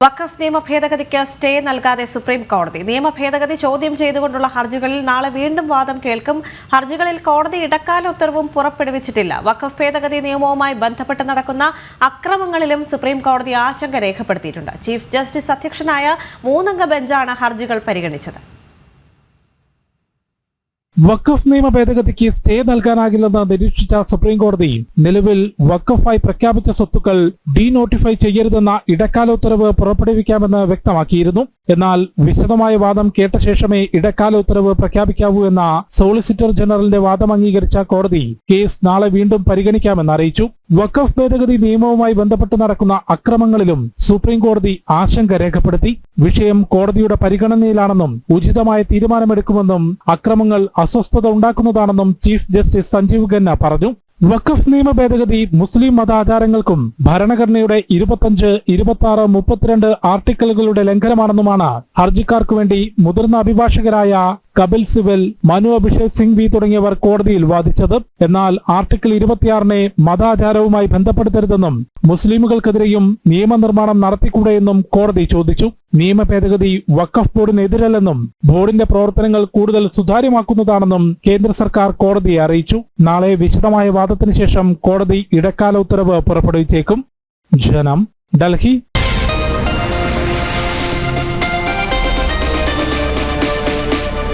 വഖഫ് നിയമ ഭേദഗതിക്ക് സ്റ്റേ നൽകാതെ സുപ്രീം കോടതി. നിയമ ഭേദഗതി ചോദ്യം ചെയ്തുകൊണ്ടുള്ള ഹർജികളിൽ നാളെ വീണ്ടും വാദം കേൾക്കും. ഹർജികളിൽ കോടതി ഇടക്കാല ഉത്തരവും പുറപ്പെടുവിച്ചിട്ടില്ല. വഖഫ് ഭേദഗതി നിയമവുമായി ബന്ധപ്പെട്ട് നടക്കുന്ന അക്രമങ്ങളിലും സുപ്രീം കോടതി ആശങ്ക രേഖപ്പെടുത്തിയിട്ടുണ്ട്. ചീഫ് ജസ്റ്റിസ് അധ്യക്ഷനായ 3-അംഗ ബെഞ്ചാണ് ഹർജികൾ പരിഗണിച്ചത്. വഖഫ് നിയമ ഭേദഗതിക്ക് സ്റ്റേ നൽകാനാകില്ലെന്ന് നിരീക്ഷിച്ച സുപ്രീം കോടതി നിലവിൽ വഖഫായി പ്രഖ്യാപിച്ച സ്വത്തുക്കൾ ഡീനോട്ടിഫൈ ചെയ്യരുതെന്ന ഇടക്കാല ഉത്തരവ് പുറപ്പെടുവിക്കാമെന്ന് വ്യക്തമാക്കിയിരുന്നു. എന്നാൽ വിശദമായ വാദം കേട്ട ശേഷമേ ഇടക്കാല ഉത്തരവ് പ്രഖ്യാപിക്കാവൂ എന്ന സോളിസിറ്റർ ജനറലിന്റെ വാദം അംഗീകരിച്ച കോടതി കേസ് നാളെ വീണ്ടും പരിഗണിക്കാമെന്ന് അറിയിച്ചു. വഖഫ് ഭേദഗതി നിയമവുമായി ബന്ധപ്പെട്ട് നടക്കുന്ന അക്രമങ്ങളിലും സുപ്രീം കോടതി ആശങ്ക രേഖപ്പെടുത്തി. വിഷയം കോടതിയുടെ പരിഗണനയിലാണെന്നും ഉചിതമായ തീരുമാനമെടുക്കുമെന്നും അക്രമങ്ങൾ അസ്വസ്ഥത ഉണ്ടാക്കുന്നതാണെന്നും ചീഫ് ജസ്റ്റിസ് സഞ്ജീവ് ഖന്ന പറഞ്ഞു. വഖഫ് നിയമ ഭേദഗതി മുസ്ലിം മതാചാരങ്ങൾക്കും ഭരണഘടനയുടെ 25, 26, 32 ആർട്ടിക്കിളുകളുടെ ലംഘനമാണെന്നുമാണ് ഹർജിക്കാർക്കു വേണ്ടി മുതിർന്ന അഭിഭാഷകരായ കപിൽ സിബൽ, മനു അഭിഷേക് സിംഗ്വി തുടങ്ങിയവർ കോടതിയിൽ വാദിച്ചത്. എന്നാൽ ആർട്ടിക്കിൾ 26-നെ മതാചാരവുമായി ബന്ധപ്പെടുത്തരുതെന്നും മുസ്ലിമുകൾക്കെതിരെയും നിയമനിർമ്മാണം നടത്തിക്കൂടെയെന്നും കോടതി ചോദിച്ചു. നിയമ ഭേദഗതി വഖഫ് ബോർഡിനെതിരല്ലെന്നും ബോർഡിന്റെ പ്രവർത്തനങ്ങൾ കൂടുതൽ സുതാര്യമാക്കുന്നതാണെന്നും കേന്ദ്ര സർക്കാർ കോടതിയെ അറിയിച്ചു. നാളെ വിശദമായ വാദത്തിന് ശേഷം കോടതി ഇടക്കാല ഉത്തരവ് പുറപ്പെടുവിച്ചേക്കും. ജനം, ഡൽഹി.